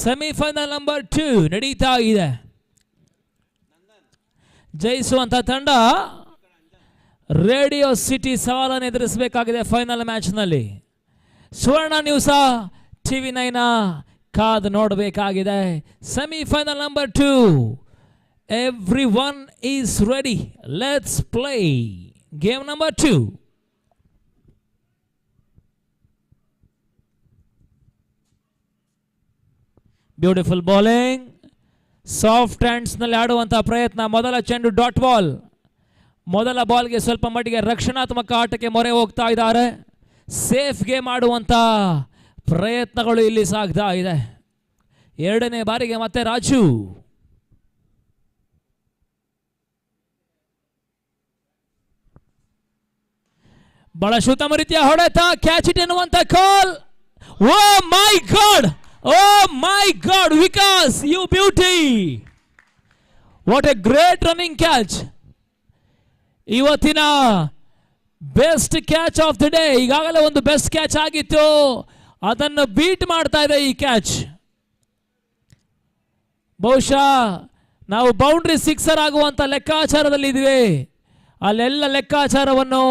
Semifinal number 2 ನಡೀತಾ ಇದೆ. ಜಯಿಸುವಂತ ತಂಡ ರೇಡಿಯೋ ಸಿಟಿ ಸವಾಲನ್ನು ಎದುರಿಸಬೇಕಾಗಿದೆ ಫೈನಲ್ ಮ್ಯಾಚ್ನಲ್ಲಿ. ಸುವರ್ಣ ನ್ಯೂಸ ಟಿವಿ 9 ಕಾದು ನೋಡಬೇಕಾಗಿದೆ. Semifinal number 2. Everyone is ready. Let's play game number 2. Beautiful bowling. Soft hands ನಲ್ಲಿ ಆಡುವಂತಹ ಪ್ರಯತ್ನ. ಮೊದಲ ಚೆಂಡು ಡಾಟ್ ಬಾಲ್. ಮೊದಲ ಬಾಲ್ಗೆ ಸ್ವಲ್ಪ ಮಟ್ಟಿಗೆ ರಕ್ಷಣಾತ್ಮಕ ಆಟಕ್ಕೆ ಮೊರೆ ಹೋಗ್ತಾ ಇದ್ದಾರೆ. ಸೇಫ್ ಗೇಮ್ ಆಡುವಂತ ಪ್ರಯತ್ನಗಳು ಇಲ್ಲಿ ಸಾಗ್ತಾ ಇದೆ. ಎರಡನೇ ಬಾರಿಗೆ ಮತ್ತೆ ರಾಜು. ಬಹಳ ಉತ್ತಮ ರೀತಿಯ ಹೊಡೆತ. ಕ್ಯಾಚ್ ಇಟ್ ಎನ್ನುವಂತ call. Oh my god, oh my god, Vikas you beauty. What a great running catch. ಇವತ್ತಿನ best catch of the day. ಈಗಾಗಲೇ ಒಂದು ಬೆಸ್ಟ್ ಕ್ಯಾಚ್ ಆಗಿತ್ತು, ಅದನ್ನು ಬೀಟ್ ಮಾಡ್ತಾ ಇದೆ ಈ ಕ್ಯಾಚ್. ಬಹುಶಃ ನಾವು ಬೌಂಡ್ರಿ ಸಿಕ್ಸರ್ ಆಗುವಂತ ಲೆಕ್ಕಾಚಾರದಲ್ಲಿ ಇದ್ವಿ. ಅಲ್ಲೆಲ್ಲ ಲೆಕ್ಕಾಚಾರವನ್ನು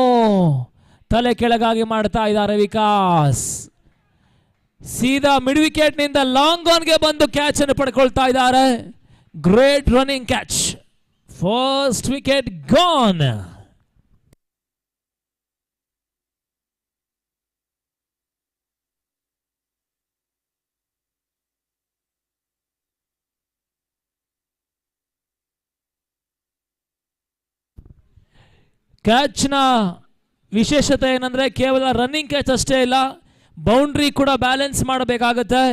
ತಲೆ ಕೆಳಗಾಗಿ ಮಾಡ್ತಾ ಇದ್ದಾರೆ ವಿಕಾಸ್. ಸೀದಾ ಮಿಡ್ ವಿಕೆಟ್ ನಿಂದ ಲಾಂಗ್ ಆನ್ ಗೆ ಬಂದು ಕ್ಯಾಚ್ ಅನ್ನು ಪಡ್ಕೊಳ್ತಾ ಇದ್ದಾರೆ. Great running catch. First wicket gone. ಕ್ಯಾಚ್ನ ವಿಶೇಷತೆ ಏನಂದ್ರೆ ಕೇವಲ ರನ್ನಿಂಗ್ ಕ್ಯಾಚ್ ಅಷ್ಟೇ ಇಲ್ಲ, ಬೌಂಡ್ರಿ ಕೂಡ ಬ್ಯಾಲೆನ್ಸ್ ಮಾಡಬೇಕಾಗುತ್ತೆ.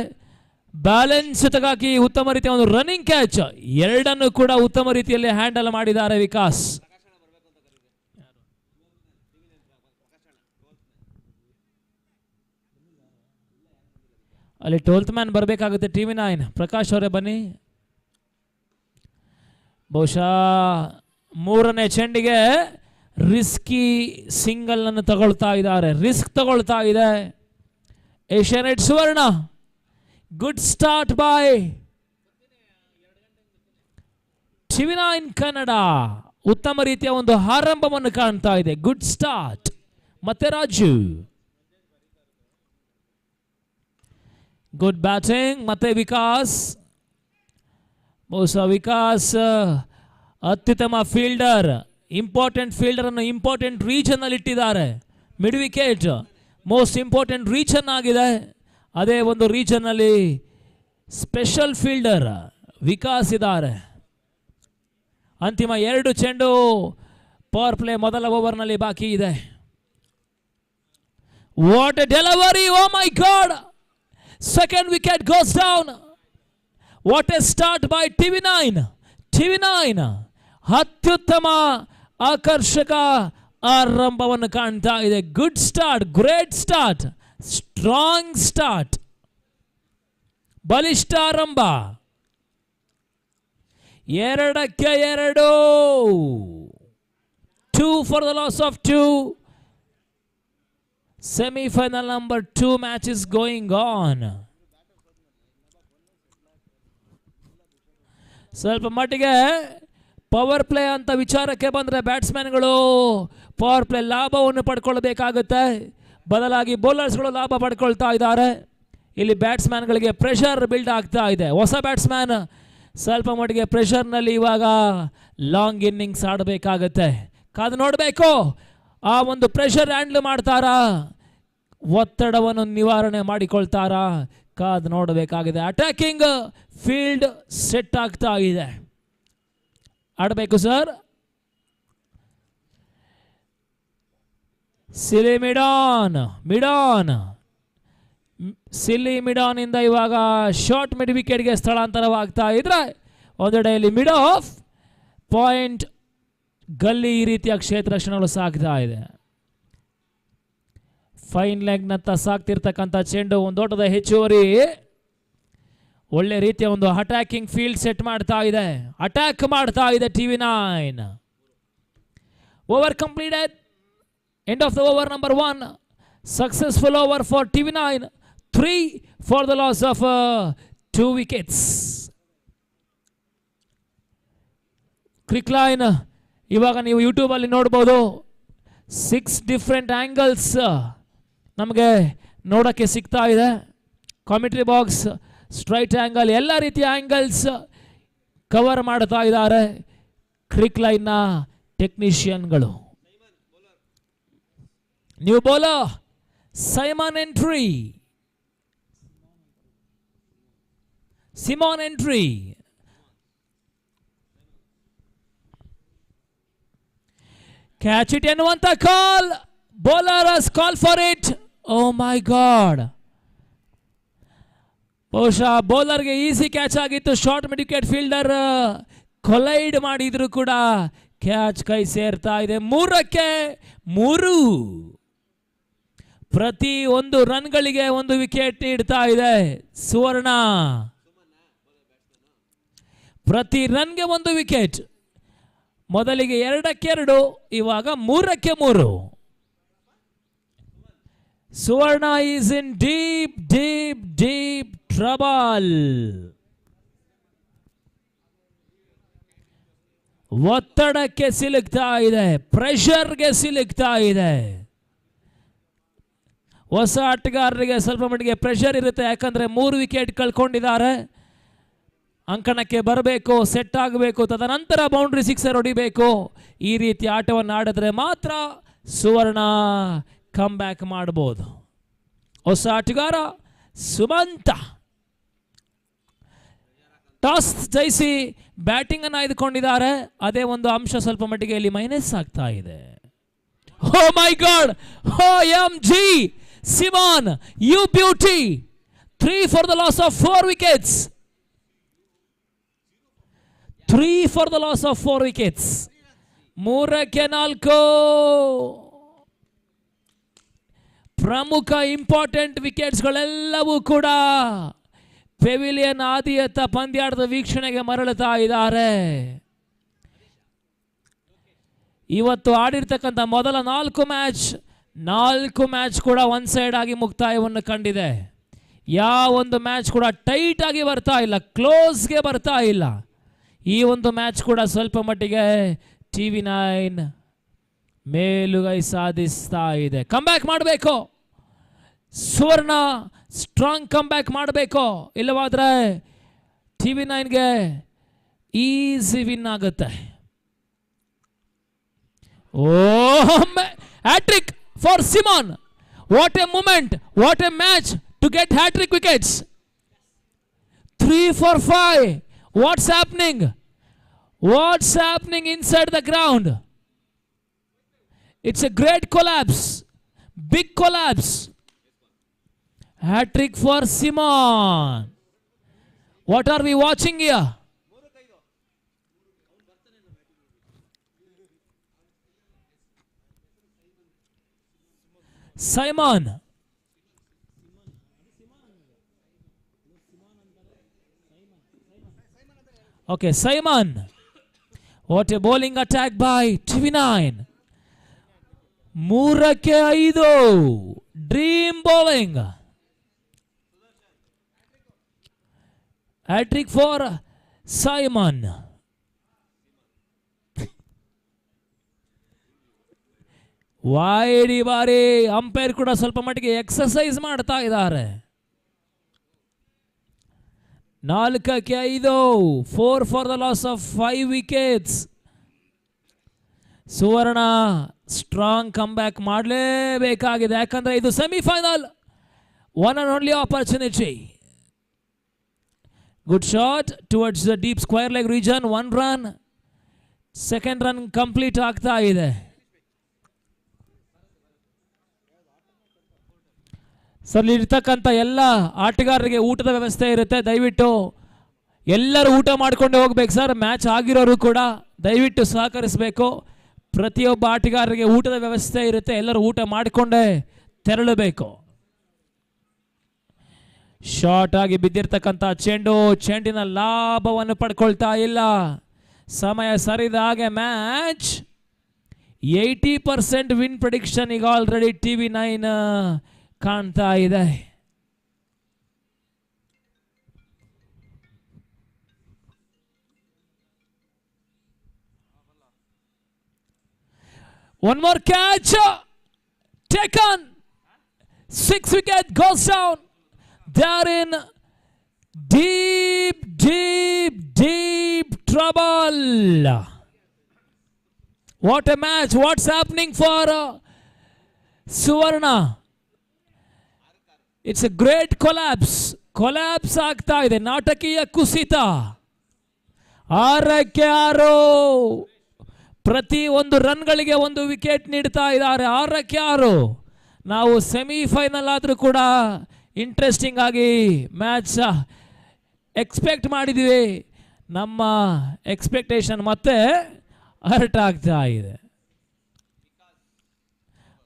ಬ್ಯಾಲೆನ್ಸ್ ಜೊತೆಗಾಗಿ ಉತ್ತಮ ರೀತಿಯ ಒಂದು ರನ್ನಿಂಗ್ ಕ್ಯಾಚ್, ಎರಡನ್ನು ಕೂಡ ಉತ್ತಮ ರೀತಿಯಲ್ಲಿ ಹ್ಯಾಂಡಲ್ ಮಾಡಿದ್ದಾರೆ ವಿಕಾಸ್. ಅಲ್ಲಿ 12th ಮ್ಯಾನ್ ಬರಬೇಕಾಗುತ್ತೆ. ಟಿವಿ 9 ಪ್ರಕಾಶ್ ಅವರೇ ಬನ್ನಿ. ಬಹುಶಃ ಮೂರನೇ ಚೆಂಡಿಗೆ ರಿಸ್ಕಿ ಸಿಂಗಲ್ ಅನ್ನು ತಗೊಳ್ತಾ ಇದ್ದಾರೆ. ರಿಸ್ಕ್ ತಗೊಳ್ತಾ ಇದೆ Asianet Suvarna. Good start by TV 9 Kannada. ಉತ್ತಮ ರೀತಿಯ ಒಂದು ಆರಂಭವನ್ನು ಕಾಣ್ತಾ ಇದೆ. Good start. ಮತ್ತೆ ರಾಜು. Good batting. ಮತ್ತೆ ವಿಕಾಸ್. ಬಹುಶಃ ವಿಕಾಸ್ ಅತ್ಯುತ್ತಮ ಫೀಲ್ಡರ್. ಇಂಪಾರ್ಟೆಂಟ್ ಫೀಲ್ಡರ್ ಅನ್ನು ಇಂಪಾರ್ಟೆಂಟ್ ರೀಜನ್ ಅಲ್ಲಿ ಇಟ್ಟಿದ್ದಾರೆ. Mid wicket most important region ಆಗಿದೆ. ಅದೇ ಒಂದು ರೀಜನ್ ಅಲ್ಲಿ ಸ್ಪೆಷಲ್ ಫೀಲ್ಡರ್ ವಿಕಾಸ್ ಇದ್ದಾರೆ. ಅಂತಿಮ 2 ಚೆಂಡು ಪವರ್ ಪ್ಲೇ ಮೊದಲ ಓವರ್ನಲ್ಲಿ ಬಾಕಿ ಇದೆ. What a delivery. Oh my god. Second wicket goes down. What a start by TV 9. TV 9 ಅತ್ಯುತ್ತಮ ಆಕರ್ಷಕ ಆರಂಭವನ್ನು ಕಾಣ್ತಾ ಇದೆ. Good start, great start, strong start, ಬಲಿಷ್ಠ ಆರಂಭ. 2-2. 2 for the loss of 2. Semi-final number 2 match is going on. ಸ್ವಲ್ಪ ಮಟ್ಟಿಗೆ power play ಅಂತ ವಿಚಾರಕ್ಕೆ ಬಂದರೆ ಬ್ಯಾಟ್ಸ್ಮನ್ಗಳು ಪವರ್ ಪ್ಲೇ ಲಾಭವನ್ನು ಪಡ್ಕೊಳ್ಬೇಕಾಗುತ್ತೆ. ಬದಲಾಗಿ ಬೌಲರ್ಸ್ಗಳು ಲಾಭ ಪಡ್ಕೊಳ್ತಾ ಇದ್ದಾರೆ. ಇಲ್ಲಿ ಬ್ಯಾಟ್ಸ್ಮನ್ಗಳಿಗೆ ಪ್ರೆಷರ್ ಬಿಲ್ಡ್ ಆಗ್ತಾ ಇದೆ. ಹೊಸ ಬ್ಯಾಟ್ಸ್ಮ್ಯಾನ್ ಸ್ವಲ್ಪ ಮಟ್ಟಿಗೆ ಪ್ರೆಷರ್ನಲ್ಲಿ ಇವಾಗ ಲಾಂಗ್ ಇನ್ನಿಂಗ್ಸ್ ಆಡಬೇಕಾಗತ್ತೆ. ಕಾದು ನೋಡಬೇಕು ಆ ಒಂದು ಪ್ರೆಷರ್ ಹ್ಯಾಂಡಲ್ ಮಾಡ್ತಾರಾ, ಒತ್ತಡವನ್ನು ನಿವಾರಣೆ ಮಾಡಿಕೊಳ್ತಾರಾ, ಕಾದು ನೋಡಬೇಕಾಗಿದೆ. ಅಟ್ಯಾಕಿಂಗ್ ಫೀಲ್ಡ್ ಸೆಟ್ ಆಗ್ತಾ ಇದೆ. ಆಡಬೇಕು ಸರ್. ಸಿಲಿ ಮಿಡಾನ್. ಸಿಲಿ ಮಿಡಾನ್ ಇಂದ ಇವಾಗ ಶಾರ್ಟ್ ಮಿಡ್ ವಿಕೆಟ್ಗೆ ಸ್ಥಳಾಂತರವಾಗ್ತಾ ಇದ್ರೆ ಒಂದೆಡೆಯಲ್ಲಿ ಮಿಡ್ ಆಫ್ ಪಾಯಿಂಟ್ ಗಲ್ಲಿ ಈ ರೀತಿಯ ಕ್ಷೇತ್ರ ರಕ್ಷಣೆಗಳು ಸಾಗ್ತಾ ಇದೆ. ಫೈನ್ ಲೆಗ್ನತ್ತ ಸಾಕ್ತಿರ್ತಕ್ಕಂಥ ಚೆಂಡು ಒಂದೋಟದ ಹೆಚ್ಚುವರಿ. ಒಳ್ಳೆ ರೀತಿಯ ಒಂದು ಅಟ್ಯಾಕಿಂಗ್ ಫೀಲ್ಡ್ ಸೆಟ್ ಮಾಡ್ತಾ ಇದೆ. ಅಟ್ಯಾಕ್ ಮಾಡ್ತಾ ಇದೆ TV 9. Over completed. End of the over number 1. Successful over for TV 9. 3 for the loss of 2 wickets. Quick line ಇವಾಗ ನೀವು ಯೂಟ್ಯೂಬಲ್ಲಿ ನೋಡ್ಬೋದು 6 ಡಿಫ್ರೆಂಟ್ ಆ್ಯಂಗಲ್ಸ್ ನಮಗೆ ನೋಡೋಕ್ಕೆ ಸಿಗ್ತಾ ಇದೆ. ಕಾಮೆಂಟ್ರಿ ಬಾಕ್ಸ್, ಸ್ಟ್ರೈಟ್ ಆ್ಯಂಗಲ್, ಎಲ್ಲ ರೀತಿಯ ಆ್ಯಂಗಲ್ಸ್ ಕವರ್ ಮಾಡ್ತಾ ಇದ್ದಾರೆ ಕ್ವಿಕ್ ಲೈನ್ನ ಟೆಕ್ನಿಷಿಯನ್ಗಳು. New bowler Simon entry. Simon entry. Catch it ಎನ್ನುವಂತ call. Bowler has call for it. Oh my god, ಬಹುಶಃ ಬೌಲರ್ಗೆ ಈಸಿ ಕ್ಯಾಚ್ ಆಗಿತ್ತು. Short mid wicket fielder collide ಮಾಡಿದ್ರು ಕೂಡ ಕ್ಯಾಚ್ ಕೈ ಸೇರ್ತಾ ಇದೆ. 3ಕ್ಕೆ 3. ಪ್ರತಿ 1 ರನ್ಗಳಿಗೆ 1 ವಿಕೆಟ್ ನೀಡ್ತಾ ಇದೆ ಸುವರ್ಣ. ಪ್ರತಿ ರನ್ಗೆ 1 ವಿಕೆಟ್. ಮೊದಲಿಗೆ 2ಕ್ಕೆ 2, ಇವಾಗ 3ಕ್ಕೆ 3. Suvarna is in deep deep deep trouble. ಒತ್ತಡಕ್ಕೆ ಸಿಲುಕ್ತಾ ಇದೆ, ಪ್ರೆಷರ್ಗೆ ಸಿಲುಕ್ತಾ ಇದೆ. ಹೊಸ ಆಟಗಾರರಿಗೆ ಸ್ವಲ್ಪ ಮಟ್ಟಿಗೆ ಪ್ರೆಷರ್ ಇರುತ್ತೆ, ಯಾಕಂದರೆ 3 ವಿಕೆಟ್ ಕಳ್ಕೊಂಡಿದ್ದಾರೆ. ಅಂಕಣಕ್ಕೆ ಬರಬೇಕು, ಸೆಟ್ ಆಗಬೇಕು, ತದನಂತರ ಬೌಂಡ್ರಿ ಸಿಕ್ಸರ್ ಹೊಡಿಬೇಕು. ಈ ರೀತಿ ಆಟವನ್ನು ಆಡಿದ್ರೆ ಮಾತ್ರ ಸುವರ್ಣ ಕಮ್ ಬ್ಯಾಕ್ ಮಾಡ್ಬೋದು. ಹೊಸ ಆಟಗಾರ ಸುಮಂತ ಟಾಸ್ ಜಯಿಸಿ ಬ್ಯಾಟಿಂಗ್ ಅನ್ನು ಆಯ್ದುಕೊಂಡಿದ್ದಾರೆ. ಅದೇ ಒಂದು ಅಂಶ ಸ್ವಲ್ಪ ಮಟ್ಟಿಗೆ ಇಲ್ಲಿ ಮೈನಸ್ ಆಗ್ತಾ ಇದೆ. Oh my god, oh M G Simon, you beauty. 3 for the loss of 4 wickets. 3 for the loss of 4 wickets. 3ಕ್ಕೆ 4. ಪ್ರಮುಖ ಇಂಪಾರ್ಟೆಂಟ್ ವಿಕೆಟ್ಸ್ಗಳೆಲ್ಲವೂ ಕೂಡ ಪೆವಿಲಿಯನ್ ಆದಿಯತ್ತ ಪಂದ್ಯಾಟದ ವೀಕ್ಷಣೆಗೆ ಮರಳುತ್ತಾ ಇದ್ದಾರೆ. ಇವತ್ತು ಆಡಿರ್ತಕ್ಕಂಥ ಮೊದಲ 4 ಮ್ಯಾಚ್ ಕೂಡ ಒನ್ ಸೈಡ್ ಆಗಿ ಮುಕ್ತಾಯವನ್ನು ಕಂಡಿದೆ. ಯಾವ ಒಂದು ಮ್ಯಾಚ್ ಕೂಡ ಟೈಟ್ ಆಗಿ ಬರ್ತಾ ಇಲ್ಲ, ಕ್ಲೋಸ್ಗೆ ಬರ್ತಾ ಇಲ್ಲ. ಈ ಒಂದು ಮ್ಯಾಚ್ ಕೂಡ ಸ್ವಲ್ಪ ಮಟ್ಟಿಗೆ TV9 ಮೇಲುಗೈ ಸಾಧಿಸ್ತಾ ಇದೆ. ಕಮ್ ಬ್ಯಾಕ್ ಮಾಡಬೇಕು ಸುವರ್ಣ, ಸ್ಟ್ರಾಂಗ್ ಕಮ್ ಬ್ಯಾಕ್ ಮಾಡಬೇಕು. ಇಲ್ಲವಾದರೆ TV9ಗೆ ಈಸಿ ವಿನ್ ಆಗುತ್ತೆ. Oh, hat-trick for Simon. What a moment, what a match to get hat-trick wickets. 3 for 5. What's happening? What's happening inside the ground? It's a great collapse. Big collapse. Hat-trick for Simon. What are we watching here? Simon. Okay, Simon. What a bowling attack by TV9. 3ಕ್ಕೆ 5. Dream bowling. Hat-trick for Simon. Wide ಈ ಬಾರಿ umpire ಕೂಡ ಸ್ವಲ್ಪ ಮಟ್ಟಿಗೆ exercise ಮಾಡ್ತಾ ಇದ್ದಾರೆ. 4ಕ್ಕೆ 5. 4 for the loss of 5 wickets. Suvarna strong come back ಮಾಡಲೇಬೇಕಾಗಿದೆ, ಯಾಕಂದರೆ ಇದು semifinal. One and only opportunity. Good shot towards the deep square leg region. 1 run. Second run complete ಆಗ್ತಾ ಇದೆ. ಸರ್, ಇರ್ತಕ್ಕಂಥ ಎಲ್ಲ ಆಟಗಾರರಿಗೆ ಊಟದ ವ್ಯವಸ್ಥೆ ಇರುತ್ತೆ. ದಯವಿಟ್ಟು ಎಲ್ಲರೂ ಊಟ ಮಾಡಿಕೊಂಡೇ ಹೋಗ್ಬೇಕು ಸರ್. ಮ್ಯಾಚ್ ಆಗಿರೋರು ಕೂಡ ದಯವಿಟ್ಟು ಸಹಕರಿಸಬೇಕು. ಪ್ರತಿಯೊಬ್ಬ ಆಟಗಾರರಿಗೆ ಊಟದ ವ್ಯವಸ್ಥೆ ಇರುತ್ತೆ, ಎಲ್ಲರೂ ಊಟ ಮಾಡಿಕೊಂಡೇ ತೆರಳಬೇಕು. ಶಾರ್ಟ್ ಆಗಿ ಬಿದ್ದಿರ್ತಕ್ಕಂಥ ಚೆಂಡಿನ ಲಾಭವನ್ನು ಪಡ್ಕೊಳ್ತಾ ಇಲ್ಲ. ಸಮಯ ಸರಿದ ಹಾಗೆ ಮ್ಯಾಚ್ 80% ವಿನ್ ಪ್ರೆಡಿಕ್ಷನ್ ಈಗ ಆಲ್ರೆಡಿ TV9 ಕಾಣ್ತಾ ಇದೆ. One more catch. Taken. 6 wicket goes down. They are in deep trouble. What a match. What's happening for Suvarna? It's a great collapse. Collapse ಆಗ್ತಾ ಇದೆ. ನಾಟಕೀಯ ಕುಸಿತ. 6ಕ್ಕೆ 6. ಪ್ರತಿ ಒಂದು ರನ್ಗಳಿಗೆ ಒಂದು ವಿಕೆಟ್ ನೀಡ್ತಾ ಇದ್ದಾರೆ. 6ಕ್ಕೆ 6. ನಾವು ಸೆಮಿಫೈನಲ್ ಆದರೂ ಕೂಡ ಇಂಟ್ರೆಸ್ಟಿಂಗ್ ಆಗಿ ಮ್ಯಾಚ್ ಎಕ್ಸ್ಪೆಕ್ಟ್ ಮಾಡಿದ್ವಿ. ನಮ್ಮ ಎಕ್ಸ್ಪೆಕ್ಟೇಷನ್ ಮತ್ತೆ ಹರ್ಟ್ ಆಗ್ತಾ ಇದೆ.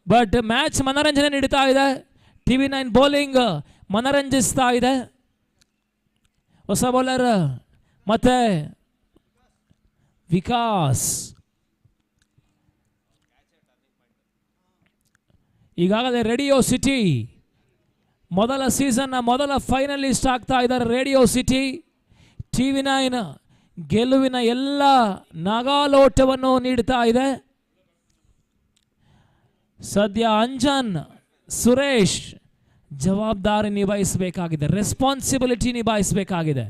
ಬಟ್ ಮ್ಯಾಚ್ ಮನರಂಜನೆ ನೀಡ್ತಾ ಇದೆ. TV9 ಬೌಲಿಂಗ್ ಮನರಂಜಿಸ್ತಾ ಇದೆ. ಹೊಸ ಬೌಲರ್ ಮತ್ತೆ ವಿಕಾಸ್. ಈಗಾಗಲೇ ರೇಡಿಯೋ ಸಿಟಿ ಮೊದಲ ಸೀಸನ್ನ ಮೊದಲ ಫೈನಲಿಸ್ಟ್ ಆಗ್ತಾ ಇದ್ದಾರೆ. ರೇಡಿಯೋ ಸಿಟಿ TV9 ಗೆಲುವಿನ ಎಲ್ಲ ನಾಗಾಲೋಟವನ್ನು ನೀಡ್ತಾ ಇದೆ. ಸದ್ಯ ಅಂಜನ್ ಸುರೇಶ್ ಜವಾಬ್ದಾರಿ ನಿಭಾಯಿಸಬೇಕಾಗಿದೆ. ರೆಸ್ಪಾನ್ಸಿಬಿಲಿಟಿ ನಿಭಾಯಿಸಬೇಕಾಗಿದೆ.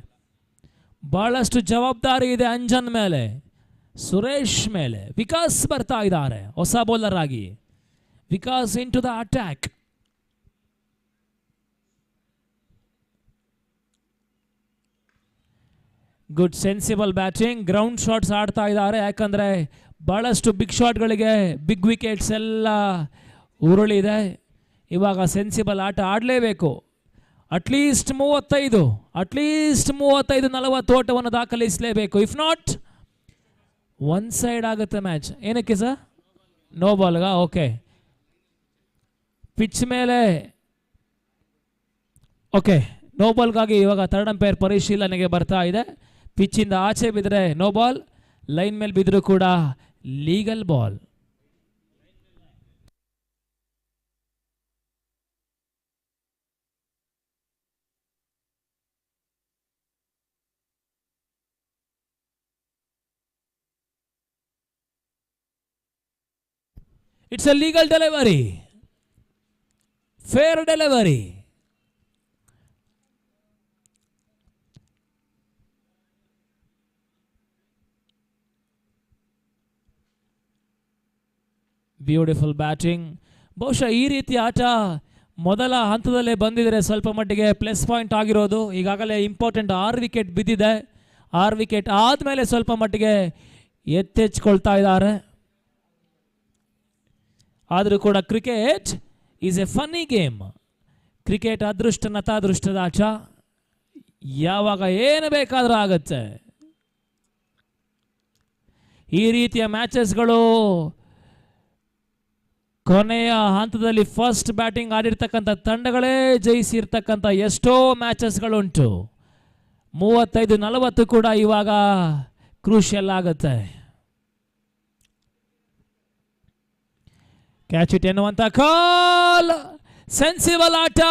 ಬಹಳಷ್ಟು ಜವಾಬ್ದಾರಿ ಇದೆ ಅಂಜನ್ ಮೇಲೆ, ಸುರೇಶ್ ಮೇಲೆ. ವಿಕಾಸ್ ಬರ್ತಾ ಇದ್ದಾರೆ ಹೊಸ ಬೌಲರ್ ಆಗಿ. Vikas in to the attack. Good sensible batting. Ground shots ಆಡ್ತಾ ಇದ್ದಾರೆ. ಯಾಕಂದರೆ ಬಹಳಷ್ಟು ಬಿಗ್ ಶಾಟ್ಗಳಿಗೆ ಬಿಗ್ ವಿಕೆಟ್ಸ್ ಎಲ್ಲ ಉರುಳಿದೆ. ಇವಾಗ ಸೆನ್ಸಿಬಲ್ ಆಟ ಆಡಲೇಬೇಕು. ಅಟ್ಲೀಸ್ಟ್ 35 40 ಓಟವನ್ನು ದಾಖಲಿಸಲೇಬೇಕು. ಇಫ್ ನಾಟ್ ಒನ್ ಸೈಡ್ ಆಗುತ್ತೆ ಮ್ಯಾಚ್. ಏನಕ್ಕೆ ಸರ್? ನೋ ಬಾಲ್ಗ? ಓಕೆ. ಪಿಚ್ ಮೇಲೆ ಓಕೆ, ನೋ ಬಾಲ್ಗಾಗಿ ಇವಾಗ ಥರ್ಡ್ ಅಂಪೈರ್ ಪರಿಶೀಲನೆಗೆ ಬರ್ತಾ ಇದೆ. ಪಿಚ್ಚಿಂದ ಆಚೆ ಬಿದ್ದರೆ ನೋ ಬಾಲ್, ಲೈನ್ ಮೇಲೆ ಬಿದ್ದರೂ ಕೂಡ legal ball. It's a legal delivery. Fair delivery. Beautiful batting. ಬಹುಶಃ ಈ ರೀತಿ ಆಟ ಮೊದಲ ಹಂತದಲ್ಲೇ ಬಂದಿದ್ರೆ ಸ್ವಲ್ಪ ಮಟ್ಟಿಗೆ ಪ್ಲಸ್ ಪಾಯಿಂಟ್ ಆಗಿರೋದು. ಈಗಾಗಲೇ ಇಂಪಾರ್ಟೆಂಟ್ 6 ವಿಕೆಟ್ ಬಿದ್ದಿದೆ. 6 ವಿಕೆಟ್ ಆದಮೇಲೆ ಸ್ವಲ್ಪ ಮಟ್ಟಿಗೆ ಎತ್ತೆಚ್ಕೊಳ್ತಾ ಇದ್ದಾರೆ. ಆದರೂ ಕೂಡ cricket is A funny game. Cricket ಅದೃಷ್ಟ ನತಾದೃಷ್ಟದ ಆಟ. ಯಾವಾಗ ಏನು ಬೇಕಾದರೂ ಆಗುತ್ತೆ. ಈ ರೀತಿಯ ಮ್ಯಾಚಸ್ಗಳು ಕೊನೆಯ ಹಂತದಲ್ಲಿ ಫಸ್ಟ್ ಬ್ಯಾಟಿಂಗ್ ಆಡಿರ್ತಕ್ಕಂಥ ತಂಡಗಳೇ ಜಯಿಸಿರ್ತಕ್ಕಂಥ ಎಷ್ಟೋ ಮ್ಯಾಚಸ್ಗಳುಂಟು. 35-40 ಕೂಡ ಇವಾಗ ಕ್ರೂಷಿಯಲ್ ಆಗುತ್ತೆ. ಕ್ಯಾಚ್ ಇಟ್ ಎನ್ನುವಂಥ ಕಾಲ್. ಸೆನ್ಸಿಬಲ್ ಆಟ.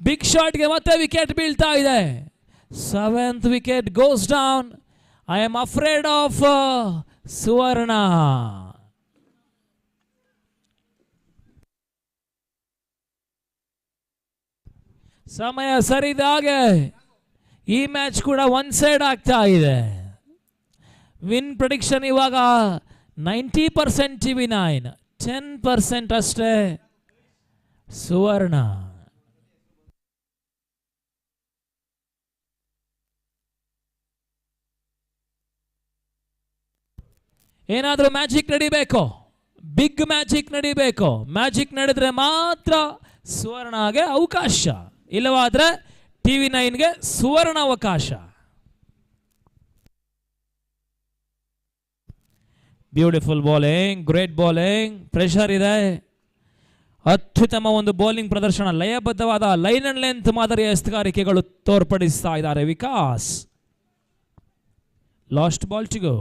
ಬಿಗ್ ಶಾಟ್ಗೆ ಮತ್ತೆ ವಿಕೆಟ್ ಬೀಳ್ತಾ ಇದೆ. 7th wicket goes down. I am afraid of Suvarna. ಸಮಯ ಸರಿದಾಗೆ ಈ ಮ್ಯಾಚ್ ಕೂಡ ಒನ್ ಸೈಡ್ ಆಗ್ತಾ ಇದೆ. ವಿನ್ ಪ್ರೆಡಿಕ್ಷನ್ ಇವಾಗ 90% TV9, 10% ಅಷ್ಟೇ ಸುವರ್ಣ. ಏನಾದರೂ ಮ್ಯಾಜಿಕ್ ನಡಿಬೇಕು. ಬಿಗ್ ಮ್ಯಾಜಿಕ್ ನಡಿಬೇಕು. ಮ್ಯಾಜಿಕ್ ನಡೆದ್ರೆ ಮಾತ್ರ ಸುವರ್ಣಗೆ ಅವಕಾಶ. ಇಲ್ಲವಾದ್ರೆ TV9ಗೆ ಸುವರ್ಣ ಅವಕಾಶ. Beautiful bowling, great bowling. Pressure ಇದೆ. ಅತ್ಯುತ್ತಮ ಒಂದು ಬೌಲಿಂಗ್ ಪ್ರದರ್ಶನ. ಲಯಬದ್ಧವಾದ ಲೈನ್ ಅಂಡ್ ಲೆಂತ್ ಮಾದರಿಯ ಎಸ್ತುಗಾರಿಕೆಗಳು ತೋರ್ಪಡಿಸ್ತಾ ಇದ್ದಾರೆ Vikas. Last ball to go.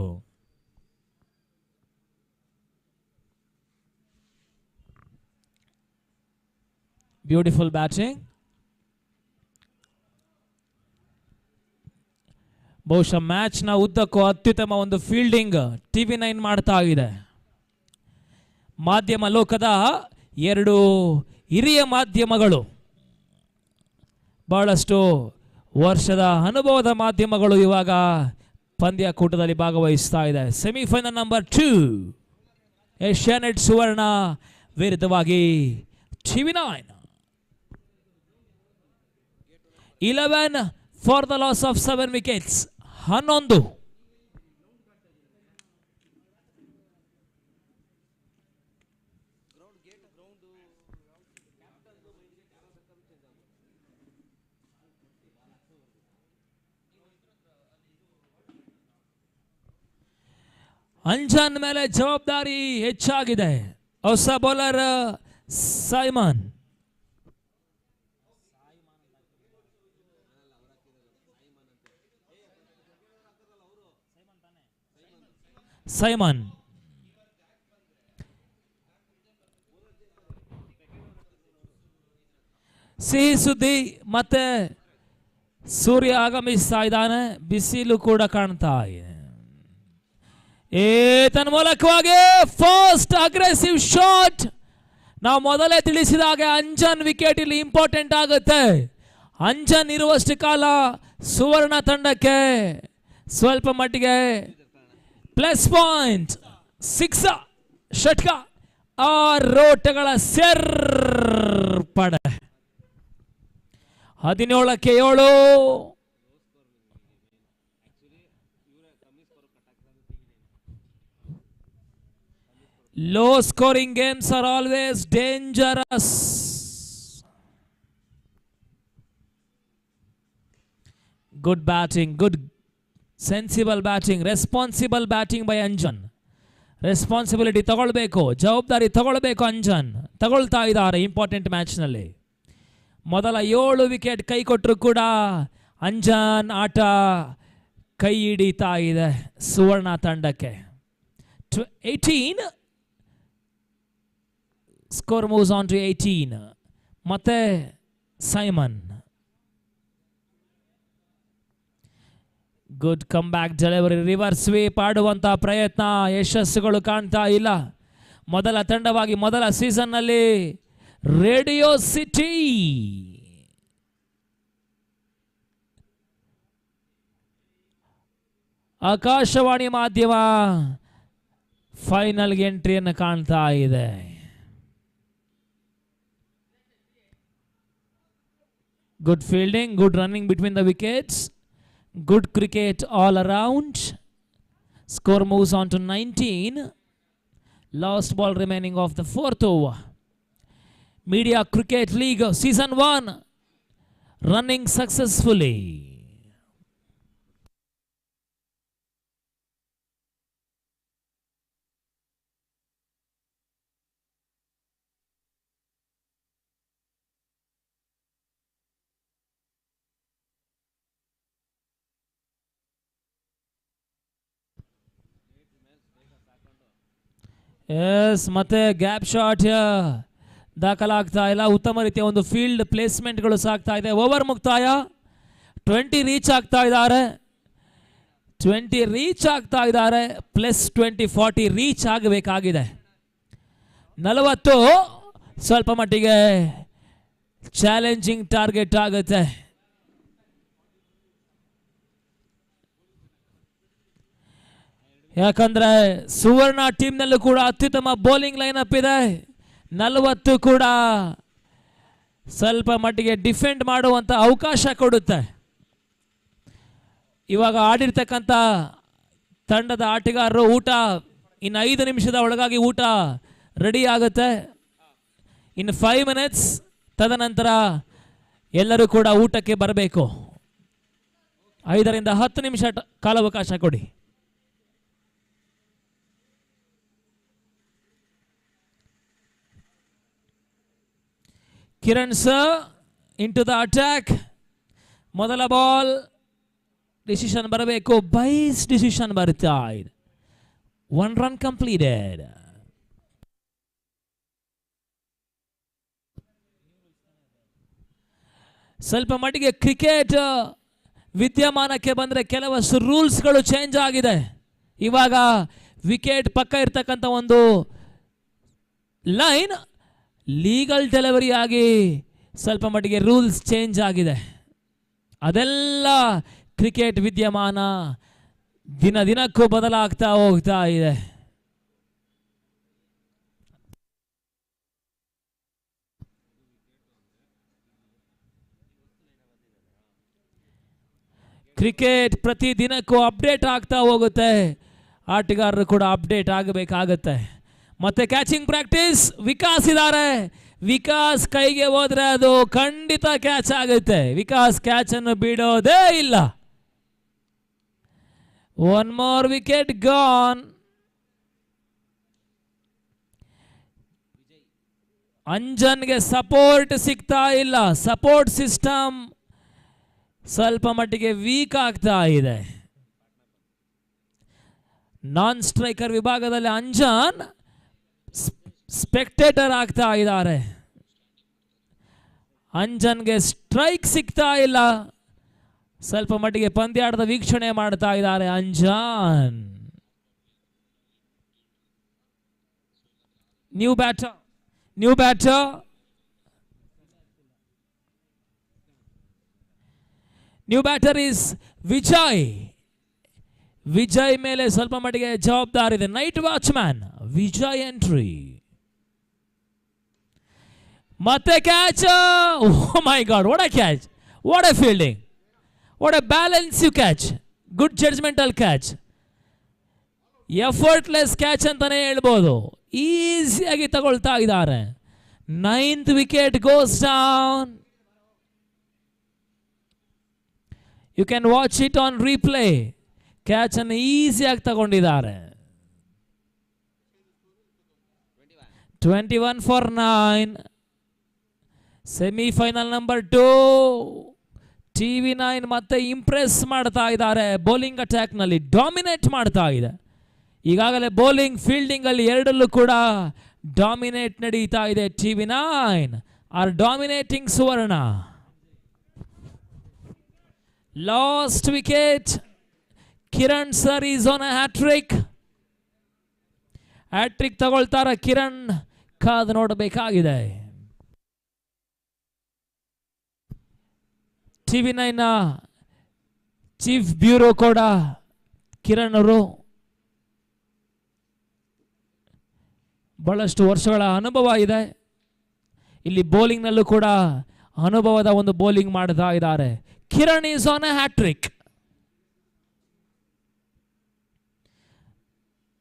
Beautiful batting. ಬಹುಶಃ ಮ್ಯಾಚ್ನ ಉದ್ದಕ್ಕೂ ಅತ್ಯುತ್ತಮ ಒಂದು ಫೀಲ್ಡಿಂಗ್ TV9 ಮಾಡ್ತಾ ಇದೆ. ಮಾಧ್ಯಮ ಲೋಕದ ಎರಡು ಹಿರಿಯ ಮಾಧ್ಯಮಗಳು, ಬಹಳಷ್ಟು ವರ್ಷದ ಅನುಭವದ ಮಾಧ್ಯಮಗಳು ಇವಾಗ ಪಂದ್ಯಕೂಟದಲ್ಲಿ ಭಾಗವಹಿಸ್ತಾ ಇದೆ. ಸೆಮಿಫೈನಲ್ ನಂಬರ್ 2 ಏಷ್ಯಾನೆಟ್ ಸುವರ್ಣ ವಿರುದ್ಧವಾಗಿ TV9. 11 for the loss of 7 wickets. 11. Anjan ಮೇಲೆ ಜವಾಬ್ದಾರಿ ಹೆಚ್ಚಾಗಿದೆ. ಹೊಸ ಬೌಲರ್ ಸೈಮನ್. ಸಿಹಿ ಸುದ್ದಿ, ಮತ್ತೆ ಸೂರ್ಯ ಆಗಮಿಸ್ತಾ ಇದ್ದಾನೆ, ಬಿಸಿಲು ಕೂಡ ಕಾಣ್ತಾ ಇದೆ. ತನ್ಮೂಲಕವಾಗಿ ಫಸ್ಟ್ ಅಗ್ರೆಸಿವ್ ಶಾಟ್. ನಾವು ಮೊದಲೇ ತಿಳಿಸಿದ ಹಾಗೆ ಅಂಜನ್ ವಿಕೆಟ್ ಇಲ್ಲಿ ಇಂಪಾರ್ಟೆಂಟ್ ಆಗುತ್ತೆ. ಅಂಜನ್ ಇರುವಷ್ಟು ಕಾಲ ಸುವರ್ಣ ತಂಡಕ್ಕೆ ಸ್ವಲ್ಪ ಮಟ್ಟಿಗೆ ಪ್ಲಸ್ ಪಾಯಿಂಟ್. 6 ಷಟ್ಕ, 6 ಓಟಗಳ ಸೇರ್ಪಡೆ. 17ಕ್ಕೆ 7. Low scoring games are always dangerous. Good batting, good sensible batting, responsible batting by Anjan. Responsibility ತಗೊಳ್ಬೇಕು, ಜವಾಬ್ದಾರಿ ತಗೊಳ್ಬೇಕು. ಅಂಜನ್ ತಗೊಳ್ತಾ ಇದ್ದಾರೆ ಇಂಪಾರ್ಟೆಂಟ್ ಮ್ಯಾಚ್ನಲ್ಲಿ. ಮೊದಲ 7 ವಿಕೆಟ್ ಕೈ ಕೊಟ್ಟರು ಕೂಡ ಅಂಜನ್ ಆಟ ಕೈ ಹಿಡಿತಾ ಇದೆ ಸುವರ್ಣ ತಂಡಕ್ಕೆ. 18 ಸ್ಕೋರ್ ಮೂವ್ಸ್ ಆನ್ ಟು 18. ಮತ್ತೆ Simon. Good come back delivery, reverse sweep ಆಡುವಂತ ಪ್ರಯತ್ನ, ಯಶಸ್ಸುಗಳು ಕಾಣ್ತಾ ಇಲ್ಲ. ಮೊದಲ ತಂಡವಾಗಿ ಮೊದಲ ಸೀಸನ್ನಲ್ಲಿ ರೇಡಿಯೋ ಸಿಟಿ ಆಕಾಶವಾಣಿ ಮಾಧ್ಯಮ ಫೈನಲ್ಗೆ ಎಂಟ್ರಿಯನ್ನು ಕಾಣ್ತಾ ಇದೆ. Good fielding, good running between the wickets, good cricket all around. Score moves on to 19. Last ball remaining of the 4th over. Media Cricket League Season 1 running successfully. S, ಮತ್ತೆ gap shot ದಾಖಲಾಗ್ತಾ ಇಲ್ಲ. ಉತ್ತಮ ರೀತಿಯ ಒಂದು field ಪ್ಲೇಸ್ಮೆಂಟ್ಗಳು ಸಾಗ್ತಾ ಇದೆ. Over ಮುಕ್ತಾಯ. 20 reach ಆಗ್ತಾ ಇದ್ದಾರೆ. 20 ರೀಚ್ ಆಗ್ತಾ ಇದ್ದಾರೆ. ಪ್ಲಸ್ 20 40 ರೀಚ್ ಆಗಬೇಕಾಗಿದೆ. 40 ಸ್ವಲ್ಪ ಮಟ್ಟಿಗೆ ಚಾಲೆಂಜಿಂಗ್ ಟಾರ್ಗೆಟ್ ಆಗುತ್ತೆ. ಯಾಕಂದ್ರೆ ಸುವರ್ಣ ಟೀಮ್ನಲ್ಲೂ ಕೂಡ ಅತ್ಯುತ್ತಮ ಬೌಲಿಂಗ್ ಲೈನಪ್ ಇದೆ. 40 ಕೂಡ ಸ್ವಲ್ಪ ಮಟ್ಟಿಗೆ ಡಿಫೆಂಡ್ ಮಾಡುವಂತ ಅವಕಾಶ ಕೊಡುತ್ತೆ. ಇವಾಗ ಆಡಿರ್ತಕ್ಕಂಥ ತಂಡದ ಆಟಗಾರರು ಊಟ ಇನ್ನು 5 ನಿಮಿಷದ ಒಳಗಾಗಿ ಊಟ ರೆಡಿ ಆಗುತ್ತೆ. ಇನ್ನು 5 ಮಿನಿಟ್ಸ್ ತದನಂತರ ಎಲ್ಲರೂ ಕೂಡ ಊಟಕ್ಕೆ ಬರಬೇಕು. 5 ರಿಂದ 10 ನಿಮಿಷ ಕಾಲಾವಕಾಶ ಕೊಡಿ. Kiran sir into the attack. ಮೊದಲ ಬಾಲ್ ಡಿಸಿಷನ್ ಬರಬೇಕು. ಬೈಸ್ ಡಿಸಿಷನ್ ಬರ್ತಾ ಇದೆ. 1 ರನ್ ಕಂಪ್ಲೀಟೆಡ್. ಸ್ವಲ್ಪ ಮಟ್ಟಿಗೆ ಕ್ರಿಕೆಟ್ ವಿದ್ಯಮಾನಕ್ಕೆ ಬಂದರೆ ಕೆಲವಷ್ಟು ರೂಲ್ಸ್ಗಳು ಚೇಂಜ್ ಆಗಿದೆ. ಇವಾಗ ವಿಕೆಟ್ ಪಕ್ಕ ಇರ್ತಕ್ಕಂಥ ಒಂದು ಲೈನ್ ಲೀಗಲ್ ಡೆಲಿವರಿ ಆಗಿ ಸ್ವಲ್ಪ ಮಟ್ಟಿಗೆ ರೂಲ್ಸ್ ಚೇಂಜ್ ಆಗಿದೆ. ಅದೆಲ್ಲ ಕ್ರಿಕೆಟ್ ವಿದ್ಯಮಾನ ದಿನ ದಿನಕ್ಕೂ ಬದಲಾಗ್ತಾ ಹೋಗ್ತಾ ಇದೆ. ಕ್ರಿಕೆಟ್ ಪ್ರತಿ ದಿನಕ್ಕೂ ಅಪ್ಡೇಟ್ ಆಗ್ತಾ ಹೋಗುತ್ತೆ. ಆಟಗಾರರು ಕೂಡ ಅಪ್ಡೇಟ್ ಆಗಬೇಕಾಗತ್ತೆ. ಮತ್ತೆ ಕ್ಯಾಚಿಂಗ್ ಪ್ರಾಕ್ಟೀಸ್ ವಿಕಾಸ್ ಇದ್ದಾರೆ. ವಿಕಾಸ್ ಕೈಗೆ ಹೋದ್ರೆ ಅದು ಖಂಡಿತ ಕ್ಯಾಚ್ ಆಗುತ್ತೆ. ವಿಕಾಸ್ ಕ್ಯಾಚ್ ಅನ್ನು ಬಿಡೋದೇ ಇಲ್ಲ. One more wicket gone. ಅಂಜನ್ಗೆ ಸಪೋರ್ಟ್ ಸಿಗ್ತಾ ಇಲ್ಲ. ಸಪೋರ್ಟ್ ಸಿಸ್ಟಮ್ ಸ್ವಲ್ಪ ಮಟ್ಟಿಗೆ ವೀಕ್ ಆಗ್ತಾ ಇದೆ. ನಾನ್ ಸ್ಟ್ರೈಕರ್ ವಿಭಾಗದಲ್ಲಿ ಅಂಜನ್ ಸ್ಪೆಕ್ಟೇಟರ್ ಆಗ್ತಾ ಇದ್ದಾರೆ. ಅಂಜನ್ಗೆ ಸ್ಟ್ರೈಕ್ ಸಿಗ್ತಾ ಇಲ್ಲ. ಸ್ವಲ್ಪ ಮಟ್ಟಿಗೆ ಪಂದ್ಯಾಟದ ವೀಕ್ಷಣೆ ಮಾಡ್ತಾ ಇದ್ದಾರೆ Anjan. New batter is Vijay. Vijay ಮೇಲೆ ಸ್ವಲ್ಪ ಮಟ್ಟಿಗೆ ಜವಾಬ್ದಾರಿ ಇದೆ. Night watchman Vijay entry. ಮತ್ತೆ catch. Oh my God, what a catch, what a fielding, what a balancing catch, good judgemental catch. Effortless catch ಅಂತಾನೆ ಹೇಳ್ಬೋದು. ಈಸಿಯಾಗಿ ತಗೊಳ್ತಾ ಇದ್ದಾರೆ. 9th wicket goes down. You can watch it on replay. Catch ಅನ್ನು ಈಸಿಯಾಗಿ ತಗೊಂಡಿದ್ದಾರೆ. 21 for 9. Semifinal number 2. TV9 ಮತ್ತೆ Impress ಮಾಡ್ತಾ ಇದ್ದಾರೆ. ಬೌಲಿಂಗ್ ಅಟ್ಯಾಕ್ ನಲ್ಲಿ ಡಾಮಿನೇಟ್ ಮಾಡ್ತಾ ಇದೆ. ಈಗಾಗಲೇ ಬೌಲಿಂಗ್ ಫೀಲ್ಡಿಂಗ್ ಅಲ್ಲಿ ಎರಡಲ್ಲೂ ಕೂಡ ಡಾಮಿನೇಟ್ ನಡೀತಾ ಇದೆ. TV9 are dominating Suvarna. Last wicket. Kiran sir is on a hat trick. Hat trick ತಗೊಳ್ತಾರ ಕಿರಣ್? ಕಾದು ನೋಡಬೇಕಾಗಿದೆ. TV9 ಚೀಫ್ ಬ್ಯೂರೋ ಕೂಡ ಕಿರಣ್ ಅವರು. ಬಹಳಷ್ಟು ವರ್ಷಗಳ ಅನುಭವ ಇದೆ. ಇಲ್ಲಿ ಬೌಲಿಂಗ್ನಲ್ಲೂ ಕೂಡ ಅನುಭವದ ಒಂದು ಬೌಲಿಂಗ್ ಮಾಡ್ತಾ ಇದ್ದಾರೆ. Kiran is on a hat trick.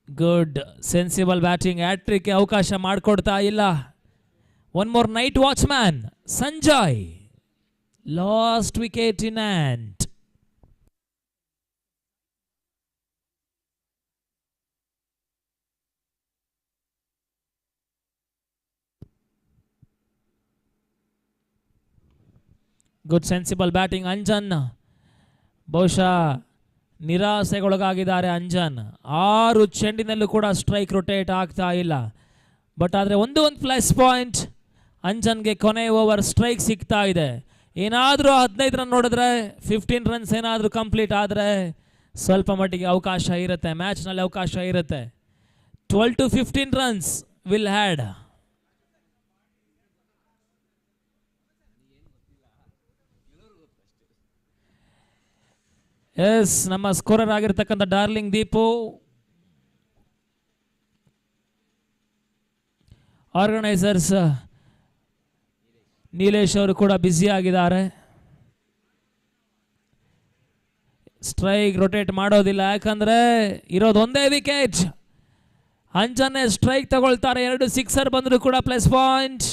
Good sensible batting. ಹ್ಯಾಟ್ರಿಕ್ಗೆ ಅವಕಾಶ ಮಾಡಿಕೊಡ್ತಾ ಇಲ್ಲ. One more night watchman Sanjay. Last wicket in hand. Good sensible batting. Anjan ಬಹುಶಃ ನಿರಾಸೆಗೊಳಗಾಗಿದ್ದಾರೆ. ಅಂಜನ್ 6 ಚೆಂಡಿನಲ್ಲೂ ಕೂಡ ಸ್ಟ್ರೈಕ್ ರೊಟೇಟ್ ಆಗ್ತಾ ಇಲ್ಲ. ಬಟ್ ಆದರೆ ಒಂದು ಪ್ಲಸ್ ಪಾಯಿಂಟ್, ಅಂಜನ್ಗೆ ಕೊನೆ ಓವರ್ ಸ್ಟ್ರೈಕ್ ಸಿಗ್ತಾ ಇದೆ. ಏನಾದರೂ 15 ರನ್ ನೋಡಿದ್ರೆ, 15 ರನ್ಸ್ ಏನಾದರೂ ಕಂಪ್ಲೀಟ್ ಆದರೆ ಸ್ವಲ್ಪ ಮಟ್ಟಿಗೆ ಅವಕಾಶ ಇರುತ್ತೆ, ಮ್ಯಾಚ್ನಲ್ಲಿ ಅವಕಾಶ ಇರುತ್ತೆ. 12 to 15 runs will had. Yes, ನಮ್ಮ ಸ್ಕೋರರ್ ಆಗಿರ್ತಕ್ಕಂಥ ಡಾರ್ಲಿಂಗ್ ದೀಪು, ಆರ್ಗನೈಸರ್ಸ್ ನೀಲೇಶ್ ಅವರು ಕೂಡ ಬ್ಯುಸಿ ಆಗಿದ್ದಾರೆ. ಸ್ಟ್ರೈಕ್ ರೊಟೇಟ್ ಮಾಡೋದಿಲ್ಲ, ಯಾಕಂದ್ರೆ ಇರೋದು ಒಂದೇ ವಿಕೆಟ್. ಅಂಜನ್ನೇ ಸ್ಟ್ರೈಕ್ ತಗೊಳ್ತಾರೆ. 2 ಸಿಕ್ಸರ್ ಬಂದರೂ ಕೂಡ plus point.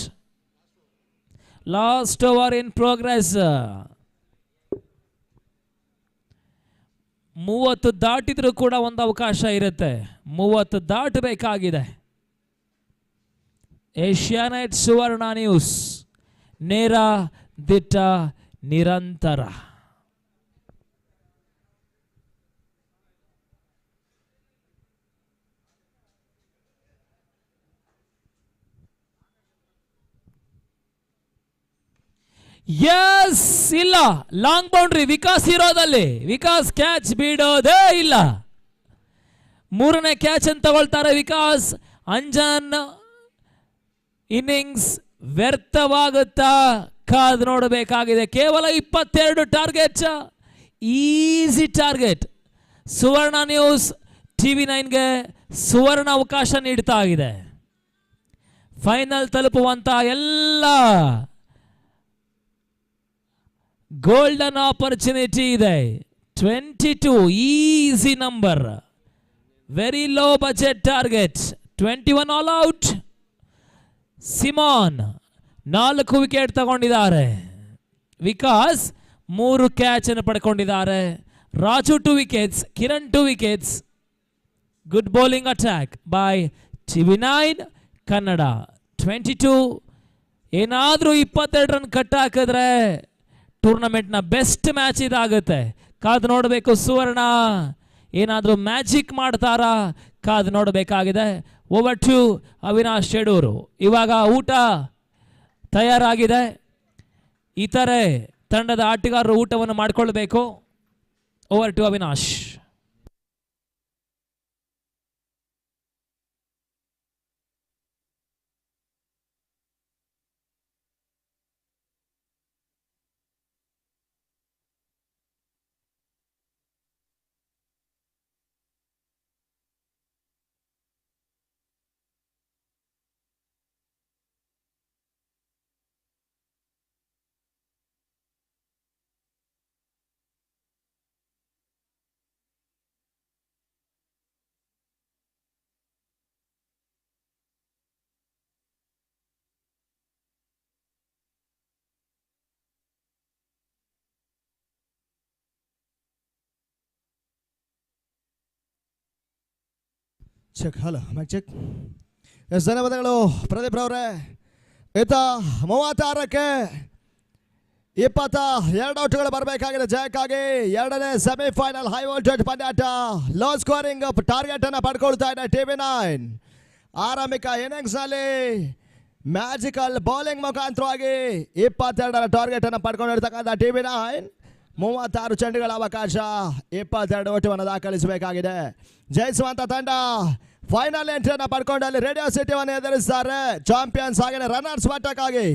Last over in progress. 30 ದಾಟಿದ್ರೂ ಕೂಡ ಒಂದು ಅವಕಾಶ ಇರುತ್ತೆ. 30 ದಾಟಬೇಕಾಗಿದೆ. ಏಷ್ಯಾನೆಟ್ ಸುವರ್ಣ ನ್ಯೂಸ್, ನೇರ ದಿಟ್ಟ ನಿರಂತರ. ಎಸ್, ಇಲ್ಲ, ಲಾಂಗ್ ಬೌಂಡ್ರಿ ವಿಕಾಸ್ ಇರೋದಲ್ಲಿ. ವಿಕಾಸ್ ಕ್ಯಾಚ್ ಬಿಡೋದೇ ಇಲ್ಲ. 3ನೇ ಕ್ಯಾಚ್ ಅಂತ ತಗೊಳ್ತಾರೆ ವಿಕಾಸ್. ಅಂಜನ್ ಇನ್ನಿಂಗ್ಸ್ ವ್ಯರ್ಥವಾಗುತ್ತಾ ಕಾದು ನೋಡಬೇಕಾಗಿದೆ. ಕೇವಲ 22 ಟಾರ್ಗೆಟ್, ಈಸಿ ಟಾರ್ಗೆಟ್. ಸುವರ್ಣ ನ್ಯೂಸ್ ಟಿವಿ 9ಗೆ ಸುವರ್ಣ ಅವಕಾಶ ನೀಡ್ತಾ ಇದೆ. ಫೈನಲ್ ತಲುಪುವಂತ ಎಲ್ಲ ಗೋಲ್ಡನ್ ಆಪರ್ಚುನಿಟಿ ಇದೆ. 22 easy number, very low budget target. 21 all out. Siman 4 wicket ತಗೊಂಡಿದ್ದಾರೆ. ವಿಕಾಸ್ 3 ಕ್ಯಾಚ್ ಅನ್ನು ಪಡ್ಕೊಂಡಿದ್ದಾರೆ. Raju 2 wickets, Kiran 2 wickets. Good bowling attack by TV 9 Kannada. 22. ಏನಾದರೂ 22 ರನ್ ಕಟ್ ಹಾಕಿದ್ರೆ ಟೂರ್ನಮೆಂಟ್ನ ಬೆಸ್ಟ್ ಮ್ಯಾಚ್ ಇದಾಗುತ್ತೆ. ಕಾದು ನೋಡಬೇಕು. ಸುವರ್ಣ ಏನಾದರೂ ಮ್ಯಾಜಿಕ್ ಮಾಡ್ತಾರಾ? ಕಾದು ನೋಡಬೇಕಾಗಿದೆ. Over to Avinash Shedur. ಇವಾಗ ಊಟ ತಯಾರಾಗಿದೆ. ಇತರೆ ತಂಡದ ಆಟಗಾರರು ಊಟವನ್ನು ಮಾಡಿಕೊಳ್ಬೇಕು. Over to Avinash. Check. Hello mike check. Yes, ಧನ್ಯವಾದಗಳು ಪ್ರದೀಪ್ ರವರೇ. 36ಕ್ಕೆ 22 ಔಟ್ಗಳು ಬರಬೇಕಾಗಿದೆ ಜಯಕ್ಕಾಗಿ. ಎರಡನೇ ಸೆಮಿಫೈನಲ್ ಹೈ ವೋಲ್ಟೇಜ್ ಪಂದ್ಯಾಟ. ಲೋ ಸ್ಕೋರಿಂಗ್ ಟಾರ್ಗೆಟ್ ಅನ್ನು ಪಡ್ಕೊಳ್ತಾ ಇದೆ ಟಿವಿ 9. ಆರಂಭಿಕ ಇನ್ನಿಂಗ್ಸ್ ನಲ್ಲಿ ಮ್ಯಾಜಿಕಲ್ ಬೌಲಿಂಗ್ ಮುಖಾಂತರವಾಗಿ 22ರ ಟಾರ್ಗೆಟ್ ಅನ್ನು ಪಡ್ಕೊಂಡಿರ್ತಕ್ಕಂಥ ಟಿವಿ 9 36 ಚೆಂಡುಗಳ ಅವಕಾಶ, 22 ಓಟವನ್ನು ದಾಖಲಿಸಬೇಕಾಗಿದೆ. ಜಯಿಸುವಂತ ತಂಡ ಫೈನಲ್ ಎಂಟ್ರಿಯನ್ನು ಪಡ್ಕೊಂಡು ಅಲ್ಲಿ ರೇಡಿಯೋ ಸಿಟಿಯನ್ನು ಎದುರಿಸ್ತಾರೆ. ಚಾಂಪಿಯನ್ಸ್ ಹಾಗೆ ರನ್ನರ್ಸ್ ಮಟ್ಟಕ್ಕಾಗಿ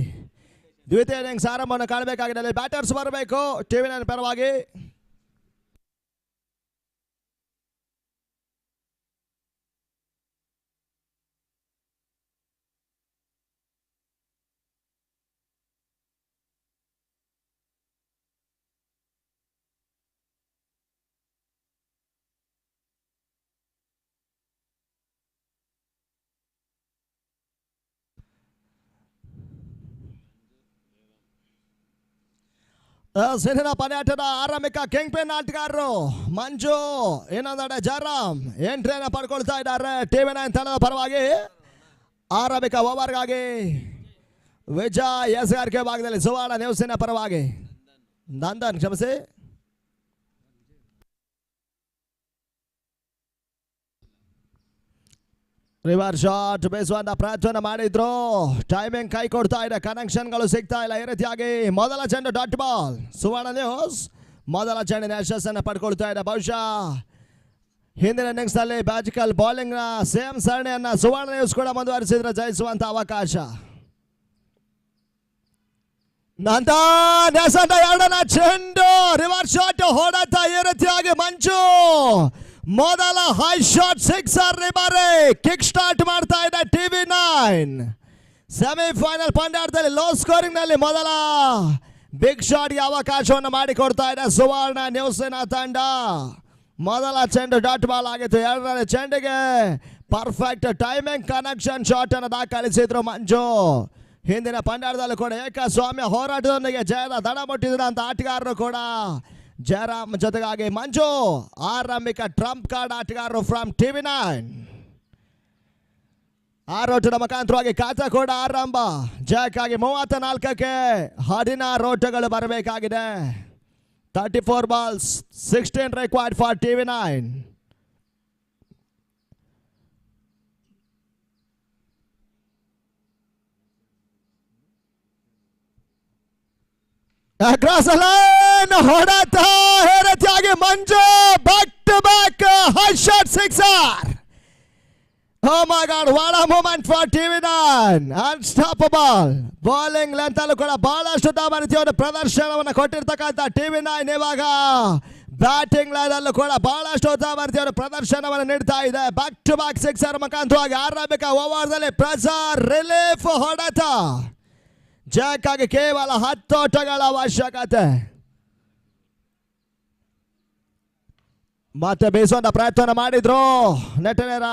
ದ್ವಿತೀಯ ಇನ್ನಿಂಗ್ಸ್ ಆರಂಭವನ್ನು ಕಾಣಬೇಕಾಗಿದೆ. ಅಲ್ಲಿ ಬ್ಯಾಟರ್ಸ್ ಬರಬೇಕು ಟಿವಿ 9 ಪರವಾಗಿ. ಸಿನಿಮಾ ಪರ್ಯಟನ ಆರಂಭಿಕ ಕಿಂಗ್ ಪಿನ್ ಆಟಗಾರರು ಮಂಜು ಇನ್ನೊಂದೆಡೆ ಜಯರಾಮ್ ಎಂಟ್ರಿಯನ್ನು ಪಡ್ಕೊಳ್ತಾ ಇದ್ದಾರೆ ಟಿವಿ 9 ತಂಡದ ಪರವಾಗಿ. ಆರಂಭಿಕ ಓವರ್ಗಾಗಿ ವಿಜಯ್ ಎಸ್ಗಾರಿಕೆ ಭಾಗದಲ್ಲಿ ಸುವರ್ಣ ನ್ಯೂಸಿನ ಪರವಾಗಿ ನಂದನ್, ಕ್ಷಮಿಸಿ, ರಿವರ್ಸ್ ಶಾಟ್ ಬೇಸುವಂತ ಪ್ರಯತ್ನ ಮಾಡಿದ್ರು. ಟೈಮಿಂಗ್ ಕೈ ಕೊಡ್ತಾ ಇದೆ, ಕನೆಕ್ಷನ್ಗಳು ಸಿಗ್ತಾ ಇಲ್ಲ. ಈ ರೀತಿಯಾಗಿ ಮೊದಲ ಚೆಂಡು ಡಾಟ್ ಬಾಲ್. ಸುವರ್ಣ ನ್ಯೂಸ್ ಮೊದಲ ಚೆಂಡಿನ ಯಶಸ್ಸನ್ನು ಪಡ್ಕೊಳ್ತಾ ಇದೆ. ಬಹುಶಃ ಹಿಂದಿನ ಇನ್ನಿಂಗ್ಸ್ ನಲ್ಲಿ ಮ್ಯಾಜಿಕಲ್ ಬೌಲಿಂಗ್ ನ ಸೇಮ್ ಸರಣಿಯನ್ನ ಸುವರ್ಣ ನ್ಯೂಸ್ ಕೂಡ ಮುಂದುವರಿಸಿದ್ರೆ ಜಯಿಸುವಂತ ಅವಕಾಶ. ನಂತರ ಎರಡನೇ ಚೆಂಡು ರಿವರ್ಸ್ ಶಾಟ್ ಹೊಡೆತ. ಈ ರೀತಿಯಾಗಿ ಮಂಜು ಮೊದಲ ಹೈ ಶಾಟ್ ಸಿಕ್ಸರ್ ರಿಬಾರೆ ಕಿಕ್ ಸ್ಟಾರ್ಟ್ ಮಾಡ್ತಾ ಇದೆ ಟಿವಿ 9. ಸೆಮಿಫೈನಲ್ ಪಂದ್ಯಾಟದಲ್ಲಿ ಲೋ ಸ್ಕೋರಿಂಗ್ ನಲ್ಲಿ ಮೊದಲ ಬಿಗ್ ಶಾಟ್ಗೆ ಅವಕಾಶವನ್ನು ಮಾಡಿಕೊಡ್ತಾ ಇದೆ ಸುವರ್ಣ ನ್ಯೂಸಿನ ತಂಡ. ಮೊದಲ ಚೆಂಡು ಡಾಟ್ ಬಾಲ್ ಆಗಿತ್ತು. ಎರಡನೇ ಚೆಂಡಿಗೆ ಪರ್ಫೆಕ್ಟ್ ಟೈಮಿಂಗ್ ಕನೆಕ್ಷನ್ ಶಾಟ್ ಅನ್ನು ದಾಖಲಿಸಿದ್ರು ಮಂಜು. ಹಿಂದಿನ ಪಂದ್ಯಾಟದಲ್ಲೂ ಕೂಡ ಏಕಸ್ವಾಮ್ಯ ಹೋರಾಟದೊಂದಿಗೆ ಜಯದ ದಡ ಮುಟ್ಟಿದಂತ ಆಟಗಾರರು ಕೂಡ ಜಯರಾಮ್ ಜೊತೆಗಾಗಿ ಮಂಜು. ಆರಂಭಿಕ ಟ್ರಂಪ್ ಕಾರ್ಡ್ ಆಟಗಾರರು ಫ್ರಮ್ ಟಿವಿ 9. 6 ಓಟದ ಮುಖಾಂತರವಾಗಿ ಖಾತೆ ಕೂಡ ಆರಂಭ. ಜಯಕ್ಕಾಗಿ 34ಕ್ಕೆ 16 ಓಟಗಳು ಬರಬೇಕಾಗಿದೆ. 34 balls 16 required for TV 9. Across line ಹೊಡೆತ. ಹೇರತಿಯಾಗಿ Manju back to back high shot sixer. Oh my God, what a moment for TV9. Unstoppable. Bowling length ಅಲ್ಲೂ ಕೂಡ ಬಹಳಷ್ಟು ಉತ್ತಮ ರೀತಿಯ ಪ್ರದರ್ಶನವನ್ನು ಕೊಟ್ಟಿರ್ತಕ್ಕಂಥ TV9 ಇವಾಗ ಬ್ಯಾಟಿಂಗ್ ಲೈನ್ ಅಲ್ಲೂ ಕೂಡ ಬಹಳಷ್ಟು ಉತ್ತಮ ರೀತಿಯ ಪ್ರದರ್ಶನವನ್ನು ನೀಡ್ತಾ ಇದೆ. ಬ್ಯಾಕ್ ಟು ಬ್ಯಾಕ್ ಸಿಕ್ಸರ್ ಮುಖಾಂತರವಾಗಿ ಆರಂಭಿಕ ಓವರ್ದಲ್ಲಿ ಪ್ರೆಸರ್ ರಿಲೀಫ್ ಹೊಡೆತ. ಜಯಕ್ಕಾಗಿ ಕೇವಲ 10 ಓಟಗಳ ಅವಶ್ಯಕತೆ. ಮತ್ತೆ ಬೀಸುವಂತ ಪ್ರಯತ್ನ ಮಾಡಿದ್ರು. ನೆಟ್ಟನೇರ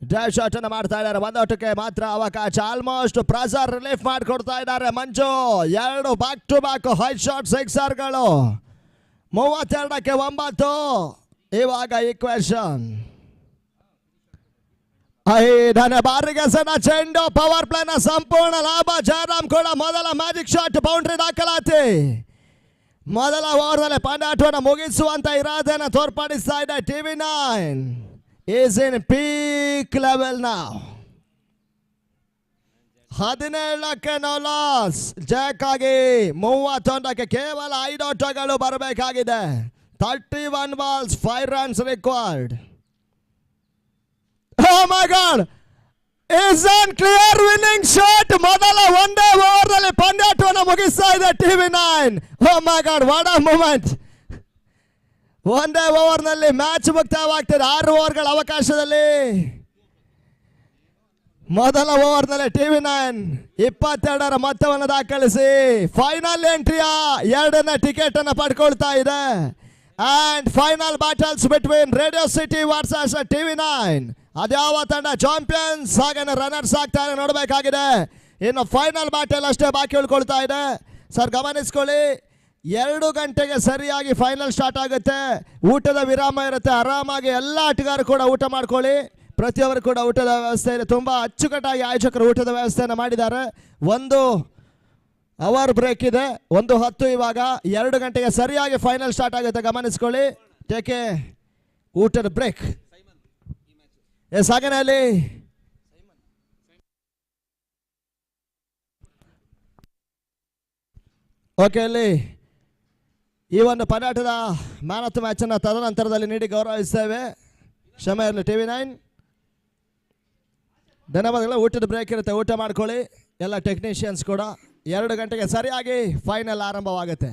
ಡ್ರೈವ್ ಶಾಟ್ ಅನ್ನು ಮಾಡ್ತಾ ಇದ್ದಾರೆ. ಒಂದೋಟಕ್ಕೆ ಮಾತ್ರ ಅವಕಾಶ. ಆಲ್ಮೋಸ್ಟ್ ಪ್ರೆಸರ್ ರಿಲೀಫ್ ಮಾಡಿಕೊಡ್ತಾ ಇದ್ದಾರೆ Manju. 2 back to back high shot ಸಿಕ್ಸರ್ಗಳು. 32ಕ್ಕೆ 9 ಇವಾಗ ಈಕ್ವೇಷನ್. 5ನೇ ಬಾರಿಗೆ ಸಣ್ಣ ಚೆಂಡು. ಪವರ್ ಪ್ಲೇನ ಸಂಪೂರ್ಣ ಲಾಭ. ಜಯರಾಮ್ ಕೂಡ ಮೊದಲ ಮ್ಯಾಜಿಕ್ ಶಾಟ್ ಬೌಂಡ್ರಿ ದಾಖಲಾತಿ. ಮೊದಲ ಓವರ್ನಲ್ಲಿ ಪಂದ್ಯಾಟವನ್ನು ಮುಗಿಸುವಂತ ಇರಾದೆಯನ್ನು ತೋರ್ಪಡಿಸ್ತಾ ಇದೆ. TV9 is in peak level now. 17ಕ್ಕೆ ನೋ ಲಾಸ್. ಜಯಕ್ಕಾಗಿ 31ಕ್ಕೆ ಕೇವಲ 5 ಓಟಗಳು ಬರಬೇಕಾಗಿದೆ. 31 balls 5 runs required. Oh my God, is on clear winning shot. ಮೊದಲ ಒಂದೇ ಓವರ್ನಲ್ಲಿ ಪಂದ್ಯಾಟವನ್ನು ಮುಗಿಸ್ತಾ ಇದೆ TV9. Oh my God, what a moment. ಒಂದೇ ಓವರ್ನಲ್ಲಿ ಮ್ಯಾಚ್ ಮುಕ್ತಾಯವಾಗ್ತದೆ. 6 ಓವರ್ಗಳ ಅವಕಾಶದಲ್ಲಿ ಮೊದಲ ಓವರ್ನಲ್ಲಿ TV9 22ರ ಮೊತ್ತವನ್ನು ದಾಖಲಿಸಿ ಫೈನಲ್ ಎಂಟ್ರಿಯ 2ನೇ ಟಿಕೆಟ್ ಅನ್ನು ಪಡ್ಕೊಳ್ತಾ ಇದೆ. And final battles between radio city versus TV9. ಅದ್ಯಾವ ತಂಡ ಚಾಂಪಿಯನ್ಸ್ ಹಾಗೆ ರನ್ನರ್ಸ್ ಆಗ್ತಾರೆ ನೋಡಬೇಕಾಗಿದೆ. ಇನ್ನು ಫೈನಲ್ ಬ್ಯಾಟಲ್ ಅಷ್ಟೇ ಬಾಕಿ ಉಳ್ಕೊಳ್ತಾ ಇದೆ. ಸರ್ ಗಮನಿಸ್ಕೊಳ್ಳಿ, 2 ಗಂಟೆಗೆ ಸರಿಯಾಗಿ ಫೈನಲ್ ಸ್ಟಾರ್ಟ್ ಆಗುತ್ತೆ. ಊಟದ ವಿರಾಮ ಇರುತ್ತೆ. ಆರಾಮಾಗಿ ಎಲ್ಲ ಆಟಗಾರರು ಕೂಡ ಊಟ ಮಾಡ್ಕೊಳ್ಳಿ. ಪ್ರತಿಯೊಬ್ಬರು ಕೂಡ ಊಟದ ವ್ಯವಸ್ಥೆ ಇದೆ. ತುಂಬ ಅಚ್ಚುಕಟ್ಟಾಗಿ ಆಯೋಜಕರು ಊಟದ ವ್ಯವಸ್ಥೆಯನ್ನು ಮಾಡಿದ್ದಾರೆ. 1 ಅವರ್ ಬ್ರೇಕ್ ಇದೆ. 1:10 ಇವಾಗ. 2 ಗಂಟೆಗೆ ಸರಿಯಾಗಿ ಫೈನಲ್ ಸ್ಟಾರ್ಟ್ ಆಗುತ್ತೆ. ಗಮನಿಸ್ಕೊಳ್ಳಿ. ಟೇಕೆ ಊಟದ ಬ್ರೇಕ್. ಎಸ್ ಹಾಗೇನೆ ಅಲ್ಲಿ ಓಕೆ, ಅಲ್ಲಿ ಈ ಒಂದು ಪಂದ್ಯಾಟದ ಮ್ಯಾನ್ ಆಫ್ ದ ಮ್ಯಾಚ್ ಅನ್ನು ತದನಂತರದಲ್ಲಿ ನೀಡಿ ಗೌರವಿಸ್ತೇವೆ. ಕ್ಷಮೆ ಇರಲಿ TV9. ಧನ್ಯವಾದಗಳು. ಊಟದ ಬ್ರೇಕ್ ಇರುತ್ತೆ, ಊಟ ಮಾಡ್ಕೊಳ್ಳಿ ಎಲ್ಲ ಟೆಕ್ನಿಷಿಯನ್ಸ್ ಕೂಡ. 2 ಗಂಟೆಗೆ ಸರಿಯಾಗಿ ಫೈನಲ್ ಆರಂಭವಾಗುತ್ತೆ.